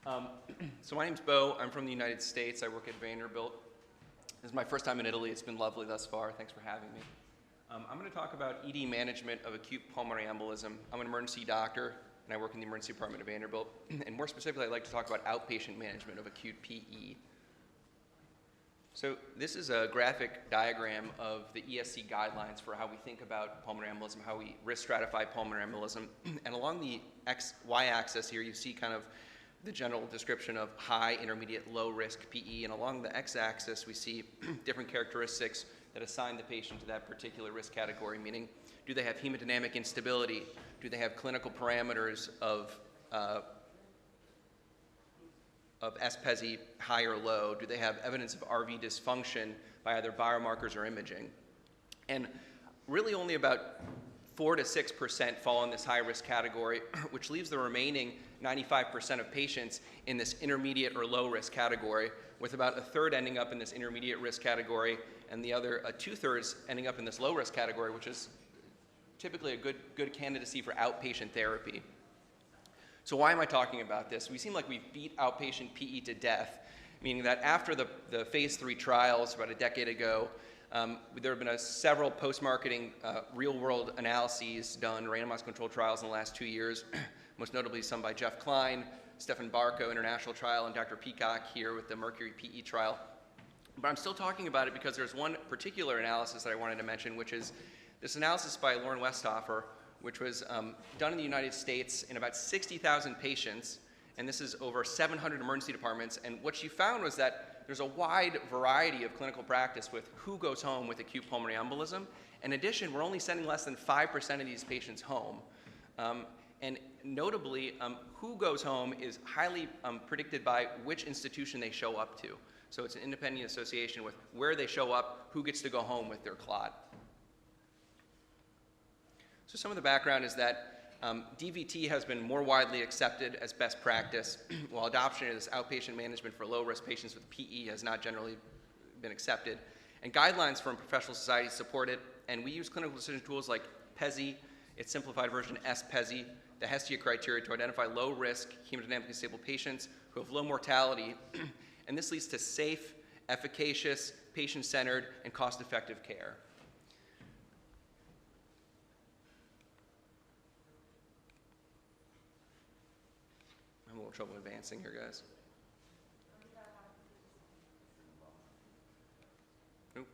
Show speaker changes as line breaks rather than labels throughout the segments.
Um, so my name's Bo. I'm from the United States. I work at Vanderbilt. This is my first time in Italy. It's been lovely thus far. Thanks for having me. I'm going to talk about ED management of acute pulmonary embolism. I'm an emergency doctor, and I work in the emergency department at Vanderbilt. And more specifically, I'd like to talk about outpatient management of acute PE. So this is a graphic diagram of the ESC guidelines for how we think about pulmonary embolism, how we risk stratify pulmonary embolism. And along the y-axis here, you see kind of the general description of high, intermediate, low risk PE. And along the x-axis, we see different characteristics that assign the patient to that particular risk category, meaning do they have hemodynamic instability? Do they have clinical parameters of SPESI high or low? Do they have evidence of RV dysfunction by either biomarkers or imaging? And really only about 4 to 6% fall in this high risk category, which leaves the remaining 95% of patients in this intermediate or low risk category, with about a third ending up in this intermediate risk category and the other 2/3 ending up in this low risk category, which is typically a good candidacy for outpatient therapy. So why am I talking about this? We seem like we've beat outpatient PE to death, meaning that after the phase 3 trials about a decade ago, there have been several post-marketing real-world analyses done, randomized controlled trials in the last 2 years, most notably some by Jeff Klein, Stefan Barco International Trial, and Dr. Peacock here with the Mercury PE trial. But I'm still talking about it because there's one particular analysis that I wanted to mention, which is this analysis by Lauren Westhofer, which was done in the United States in about 60,000 patients, and this is over 700 emergency departments. And what she found was that there's a wide variety of clinical practice with who goes home with acute pulmonary embolism. In addition, we're only sending less than 5% of these patients home. And notably, who goes home is highly predicted by which institution they show up to. So it's an independent association with where they show up, who gets to go home with their clot. So some of the background is that DVT has been more widely accepted as best practice, while adoption of this outpatient management for low-risk patients with PE has not generally been accepted. And guidelines from professional societies support it, and we use clinical decision tools like PESI, its simplified version SPESI, the Hestia criteria to identify low-risk, hemodynamically stable patients who have low mortality, and this leads to safe, efficacious, patient-centered, and cost-effective care. I'm a little trouble advancing here, guys. Nope.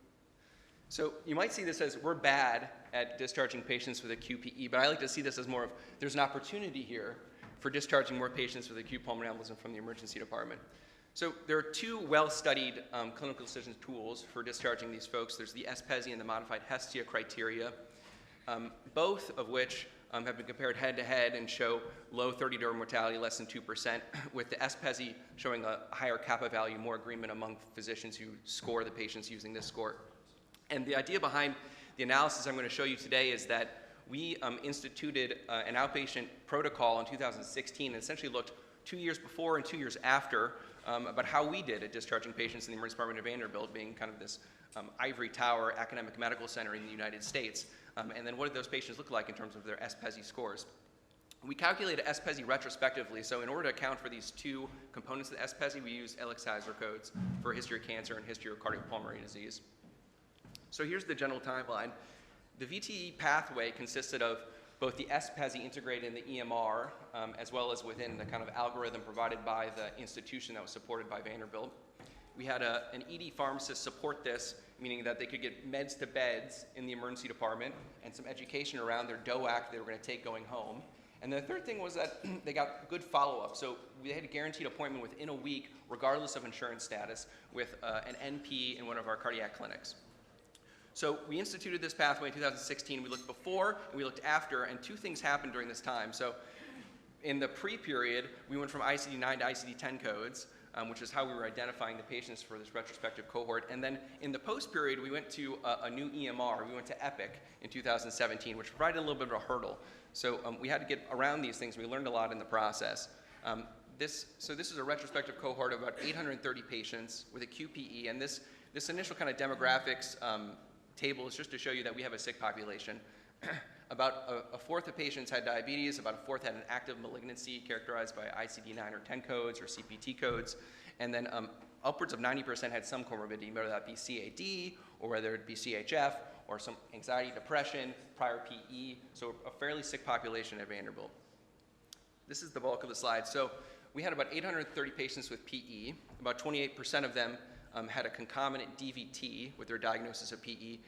So you might see this as we're bad at discharging patients with acute PE, but I like to see this as more of there's an opportunity here for discharging more patients with acute pulmonary embolism from the emergency department. So there are two well-studied clinical decision tools for discharging these folks. There's the SPESI and the modified Hestia criteria, both of which have been compared head-to-head and show low 30-day mortality, less than 2%, with the SPESI showing a higher kappa value, more agreement among physicians who score the patients using this score. And the idea behind the analysis I'm going to show you today is that we instituted an outpatient protocol in 2016 and essentially looked 2 years before and 2 years after about how we did at discharging patients in the emergency department of Vanderbilt, being kind of this ivory tower academic medical center in the United States. And then what did those patients look like in terms of their SPESI scores? We calculated SPESI retrospectively, so in order to account for these two components of the SPESI, we used Elixir codes for history of cancer and history of cardiopulmonary disease. So here's the general timeline. The VTE pathway consisted of both the SPESI integrated in the EMR, as well as within the kind of algorithm provided by the institution that was supported by Vanderbilt. We had an ED pharmacist support this, meaning that they could get meds to beds in the emergency department and some education around their DOAC they were going to take going home. And the third thing was that they got good follow-up. So we had a guaranteed appointment within a week, regardless of insurance status, with an NP in one of our cardiac clinics. So we instituted this pathway in 2016. We looked before and we looked after, and two things happened during this time. So in the pre-period, we went from ICD-9 to ICD-10 codes, which is how we were identifying the patients for this retrospective cohort. And then in the post-period, we went to a new EMR. We went to Epic in 2017, which provided a little bit of a hurdle. So we had to get around these things. We learned a lot in the process. This is a retrospective cohort of about 830 patients with acute PE, and this initial kind of demographics table is just to show you that we have a sick population. about a fourth of patients had diabetes, about a fourth had an active malignancy characterized by ICD-9 or 10 codes or CPT codes, and then upwards of 90% had some comorbidity, whether that be CAD or whether it be CHF or some anxiety, depression, prior PE, so a fairly sick population at Vanderbilt. This is the bulk of the slide. So we had about 830 patients with PE. About 28% of them had a concomitant DVT with their diagnosis of PE.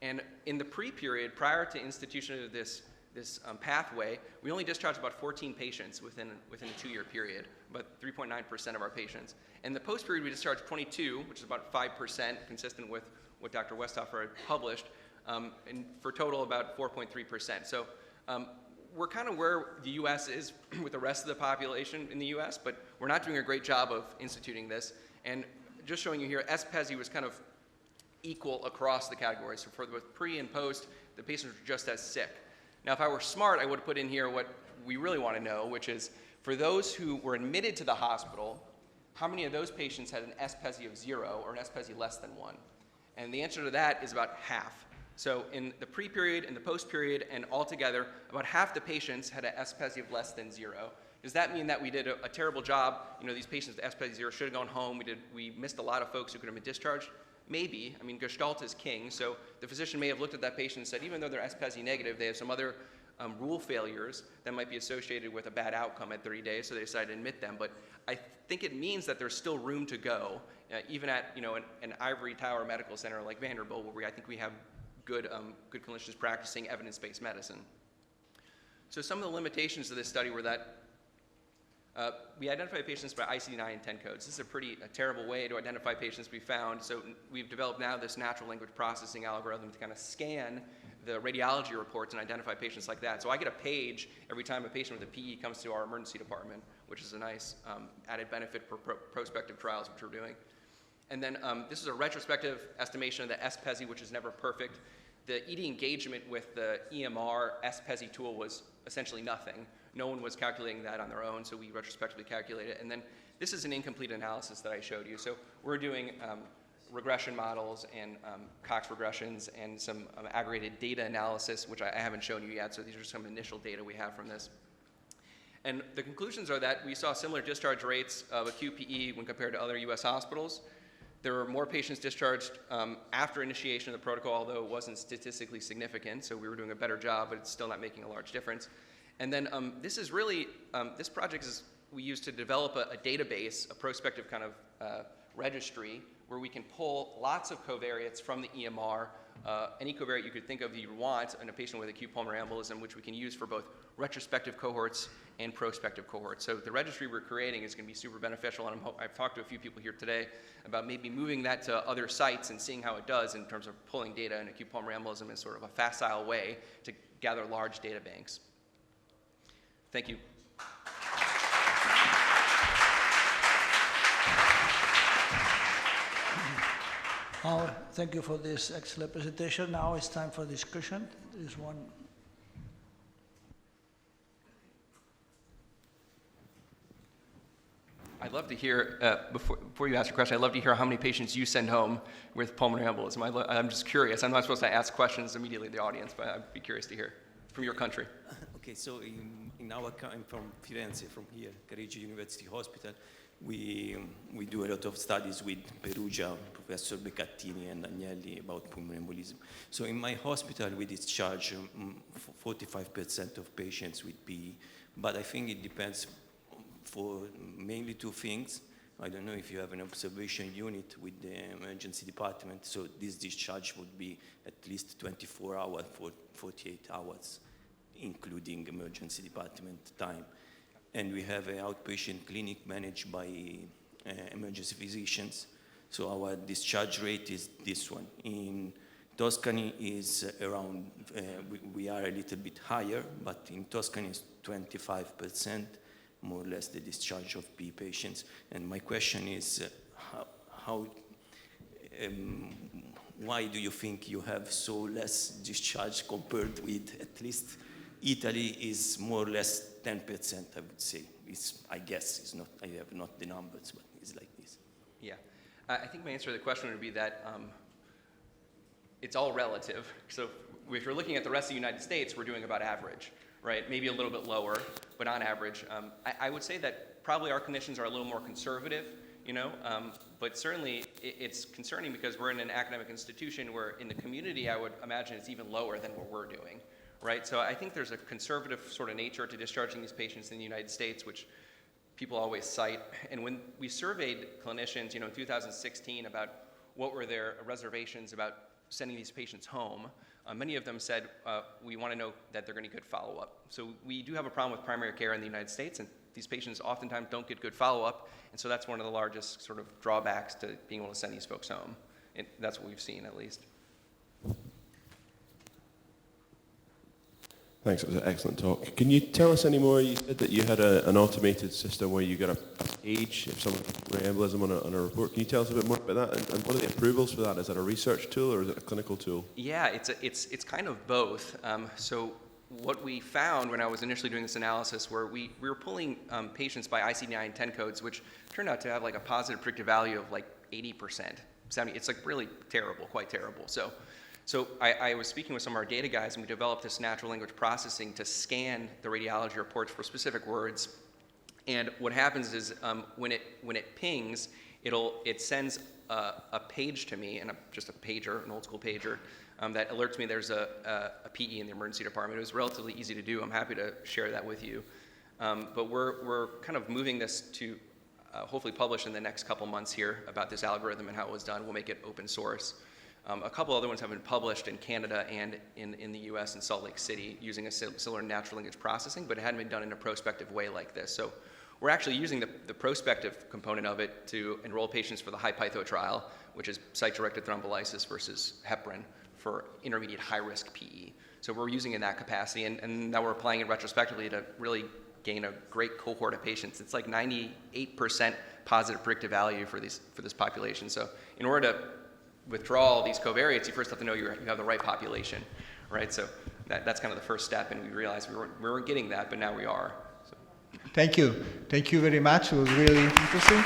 And in the pre-period, prior to institution of this pathway, we only discharged about 14 patients within a 2-year period, about 3.9% of our patients. And the post-period, we discharged 22, which is about 5%, consistent with what Dr. Westhofer had published, and for a total about 4.3%. So we're kind of where the U.S. is with the rest of the population in the U.S., but we're not doing a great job of instituting this. And just showing you here, SPESI was kind of equal across the categories. So for both pre and post, the patients were just as sick. Now, if I were smart, I would have put in here what we really want to know, which is for those who were admitted to the hospital, how many of those patients had an SPESI of 0 or an SPESI less than 1? And the answer to that is about half. So in the pre-period and the post-period and altogether, about half the patients had an SPESI of less than 0. Does that mean that we did a terrible job? You know, these patients with SPESI 0 should have gone home. We missed a lot of folks who could have been discharged? Maybe. I mean, Gestalt is king, so the physician may have looked at that patient and said, even though they're SPESI negative, they have some other rule failures that might be associated with a bad outcome at 30 days, so they decided to admit them. But I think it means that there's still room to go, even at an ivory tower medical center like Vanderbilt, where I think we have good clinicians practicing evidence-based medicine. So some of the limitations of this study were that we identified patients by ICD-9 and 10 codes. This is a terrible way to identify patients we found. So we've developed now this natural language processing algorithm to kind of scan the radiology reports and identify patients like that. So I get a page every time a patient with a PE comes to our emergency department, which is a nice added benefit for prospective trials, which we're doing. And then this is a retrospective estimation of the SPESI, which is never perfect. The ED engagement with the EMR SPESI tool was essentially nothing. No one was calculating that on their own, so we retrospectively calculated it. And then this is an incomplete analysis that I showed you. So we're doing regression models and Cox regressions and some aggregated data analysis, which I haven't shown you yet. So these are some initial data we have from this. And the conclusions are that we saw similar discharge rates of acute PE when compared to other US hospitals. There were more patients discharged after initiation of the protocol, although it wasn't statistically significant, so we were doing a better job, but it's still not making a large difference. And then this is really, this project we use to develop a database, a prospective kind of registry, where we can pull lots of covariates from the EMR, any covariate you could think of you want in a patient with acute pulmonary embolism, which we can use for both retrospective cohorts and prospective cohorts. So the registry we're creating is going to be super beneficial, and I've talked to a few people here today about maybe moving that to other sites and seeing how it does in terms of pulling data in acute pulmonary embolism in sort of a facile way to gather large data banks. Thank you.
Thank you for this excellent presentation. Now it's time for discussion. There is one.
I'd love to hear, before you ask your question, I'd love to hear how many patients you send home with pulmonary embolism. I'm just curious. I'm not supposed to ask questions immediately to the audience, but I'd be curious to hear from your country.
Okay, so I'm from Firenze, from here, Careggi University Hospital. We do a lot of studies with Perugia, Professor Beccattini and Agnelli about pulmonary embolism. So in my hospital, we discharge 45% of patients with PE, but I think it depends for mainly two things. I don't know if you have an observation unit with the emergency department, so this discharge would be at least 24 hours for 48 hours, including emergency department time. And we have an outpatient clinic managed by emergency physicians. So our discharge rate is this one. In Tuscany is around, we are a little bit higher, but in Tuscany is 25%, more or less the discharge of PE patients. And my question is, why do you think you have so less discharge compared with at least Italy is more or less 10%, I would say. I guess it's not, I have not the numbers, but it's like this.
Yeah, I think my answer to the question would be that it's all relative. So if you're looking at the rest of the United States, we're doing about average, right? Maybe a little bit lower, but on average. I would say that probably our clinicians are a little more conservative, but certainly it's concerning because we're in an academic institution where in the community, I would imagine it's even lower than what we're doing, right? So I think there's a conservative sort of nature to discharging these patients in the United States, which people always cite. And when we surveyed clinicians, in 2016 about what were their reservations about sending these patients home, many of them said, we want to know that they're going to get good follow-up. So we do have a problem with primary care in the United States, and these patients oftentimes don't get good follow-up, and so that's one of the largest sort of drawbacks to being able to send these folks home. And that's what we've seen, at least.
Thanks, it was an excellent talk. Can you tell us any more? You said that you had an automated system where you got a page if someone had embolism on a report. Can you tell us a bit more about that? And what are the approvals for that? Is that a research tool or is it a clinical tool?
Yeah, it's kind of both. So what we found when I was initially doing this analysis were we were pulling patients by ICD-9-10 codes, which turned out to have like a positive predictive value of like 80%. 70, it's like really terrible, quite terrible. So I was speaking with some of our data guys, and we developed this natural language processing to scan the radiology reports for specific words. And what happens is when it pings, it sends a page to me, and just a pager, an old school pager, that alerts me there's a PE in the emergency department. It was relatively easy to do. I'm happy to share that with you. But we're kind of moving this to hopefully publish in the next couple months here about this algorithm and how it was done. We'll make it open source. A couple other ones have been published in Canada and in the US in Salt Lake City using a similar natural language processing, but it hadn't been done in a prospective way like this. So we're actually using the prospective component of it to enroll patients for the HI-PEITHO trial, which is site-directed thrombolysis versus heparin for intermediate high-risk PE. So we're using it in that capacity, and now we're applying it retrospectively to really gain a great cohort of patients. It's like 98% positive predictive value for this population. So in order to withdraw all these covariates, you first have to know you have the right population, right? So that's kind of the first step, and we realized we weren't getting that, but now we are. So.
Thank you. Thank you very much. It was really interesting.